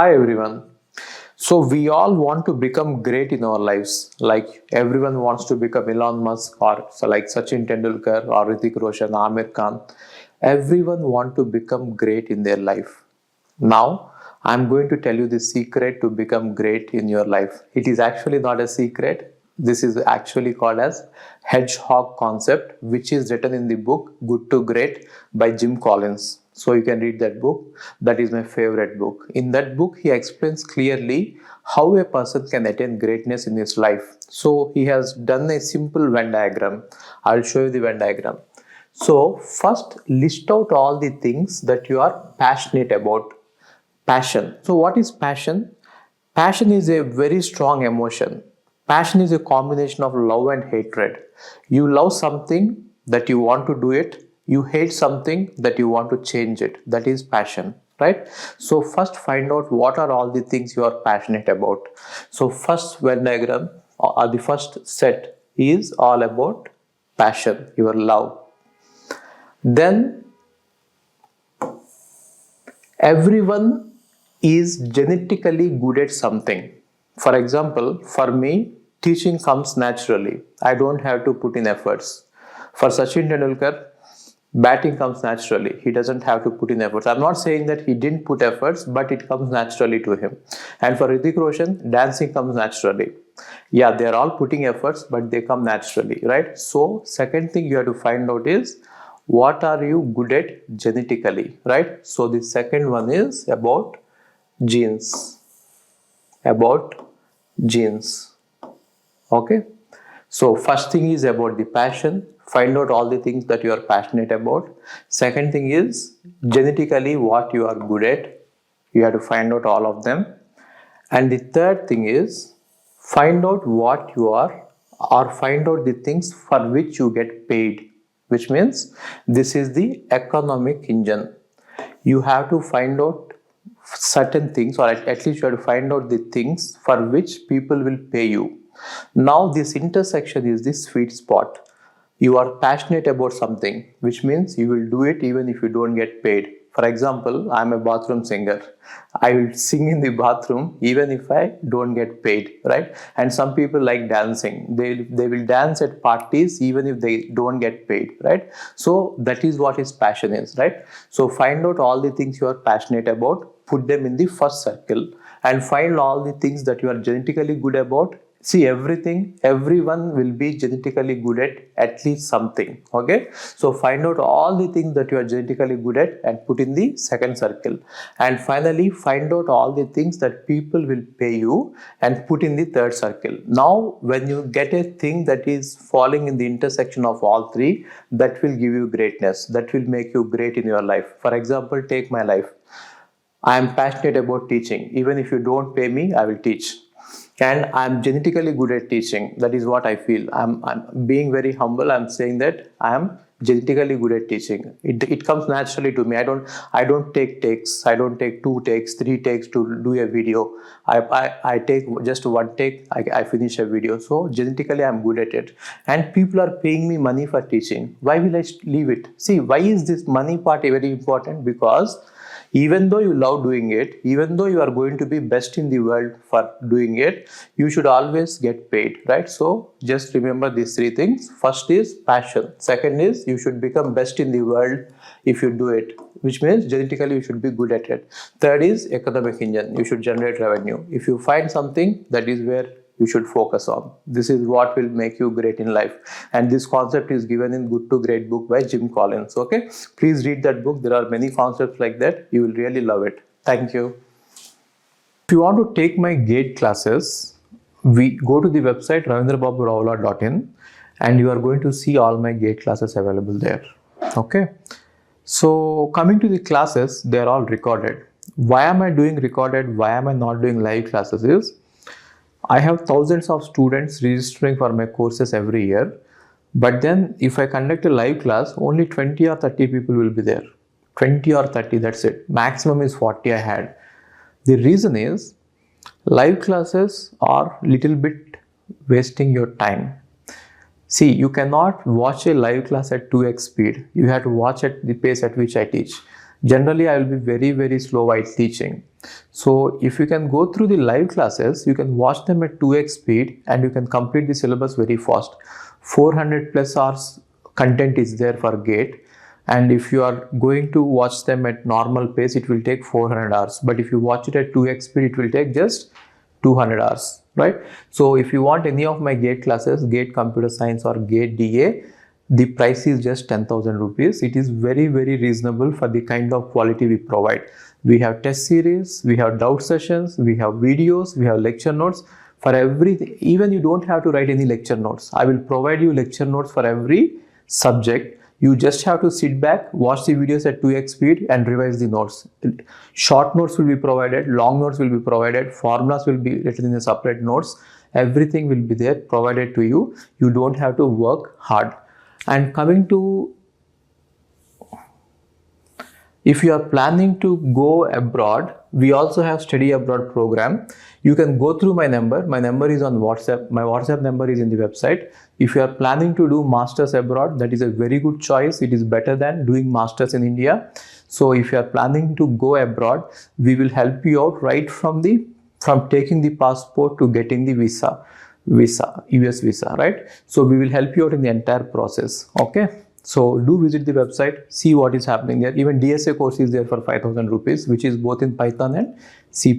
Hi everyone. So we all want to become great in our lives. Like everyone wants to become Elon Musk or so like Sachin Tendulkar or Hrithik Roshan, Amir Khan. Everyone want to become great in their life. Now I'm going to tell you the secret to become great in your life. It is actually not a secret. This is actually called as hedgehog concept, which is written in the book Good to Great by Jim Collins. So you can read that book. That is my favorite book. In that book, he explains clearly how a person can attain greatness in his life. So he has done a simple Venn diagram. I'll show you the Venn diagram. So first list out all the things that you are passionate about. Passion. So what is passion? Passion is a very strong emotion. Passion is a combination of love and hatred. You love something that you want to do it. You hate something that you want to change it. That is passion, right? So first find out what are all the things you are passionate about. So first Venn diagram or the first set is all about passion, your love. Then everyone is genetically good at something. For example, for me, teaching comes naturally. I don't have to put in efforts. For Sachin Tendulkar, batting comes naturally. He doesn't have to put in efforts. I'm not saying that he didn't put efforts, but it comes naturally to him. And for Hrithik Roshan, dancing comes naturally. Yeah, they're all putting efforts, but they come naturally, right? So, second thing you have to find out is what are you good at genetically, right? So, the second one is about genes. About genes. Okay. So first thing is about the passion. Find out all the things that you are passionate about. Second thing is genetically what you are good at. You have to find out all of them. And the third thing is find out what you are or find out the things for which you get paid, which means this is the economic engine. You have to find out certain things, or at least you have to find out the things for which people will pay you. Now this intersection is the sweet spot. You are passionate about something, which means you will do it even if you don't get paid. For example, I'm a bathroom singer. I will sing in the bathroom even if I don't get paid, right? And some people like dancing. They will dance at parties even if they don't get paid, right? So that is what his passion is, right? So find out all the things you are passionate about, put them in the first circle, and find all the things that you are genetically good about. See, everyone will be genetically good at least something. Okay, so find out all the things that you are genetically good at and put in the second circle. And finally, find out all the things that people will pay you and put in the third circle. Now, when you get a thing that is falling in the intersection of all three, that will give you greatness. That will make you great in your life. For example, take my life. I am passionate about teaching. Even if you don't pay me, I will teach. And I'm genetically good at teaching. That is what I feel. I'm being very humble. I'm saying that I am genetically good at teaching. It comes naturally to me. I don't take takes. I don't take 2 takes, 3 takes to do a video. I take just 1 take. I finish a video. So genetically I'm good at it. And people are paying me money for teaching. Why will I leave it? See, why is this money part very important? Because even though you love doing it, even though you are going to be best in the world for doing it, you should always get paid, right? So just remember these 3 things. First is passion. Second is you should become best in the world if you do it, which means genetically you should be good at it. Third is economic engine. You should generate revenue. If you find something, that is where you should focus on. This is what will make you great in life. And this concept is given in Good to Great book by Jim Collins. Okay, please read that book. There are many concepts like that. You will really love it. Thank you. If you want to take my GATE classes, we go to the website ravindrababuravula.in and you are going to see all my GATE classes available there. Okay, so coming to the classes, they are all recorded. Why am I doing recorded? Why am I not doing live classes? Is I have thousands of students registering for my courses every year, but then if I conduct a live class, only 20 or 30 people will be there. 20 or 30, that's it. Maximum is 40 I had. The reason is live classes are little bit wasting your time. See, you cannot watch a live class at 2x speed. You have to watch at the pace at which I teach. Generally, I will be very slow while teaching. So if you can go through the live classes, you can watch them at 2x speed and you can complete the syllabus very fast. 400 plus hours content is there for GATE, and if you are going to watch them at normal pace, it will take 400 hours. But if you watch it at 2x speed, it will take just 200 hours, right? So if you want any of my GATE classes, GATE Computer Science or GATE DA, the price is just 10,000 rupees. It is very reasonable for the kind of quality we provide. We have test series, we have doubt sessions, we have videos, we have lecture notes for everything. Even you don't have to write any lecture notes. I will provide you lecture notes for every subject. You just have to sit back, watch the videos at 2x speed and revise the notes. Short notes will be provided, long notes will be provided, formulas will be written in the separate notes. Everything will be there provided to you. You don't have to work hard. And coming to, if you are planning to go abroad, we also have study abroad program. You can go through my number. My number is on WhatsApp. My WhatsApp number is in the website. If you are planning to do masters abroad, that is a very good choice. It is better than doing masters in India. So if you are planning to go abroad, we will help you out right from taking the passport to getting the visa, US visa, right? So we will help you out in the entire process. Okay. So do visit the website, see what is happening there. Even DSA course is there for 5,000 rupees, which is both in Python and C++.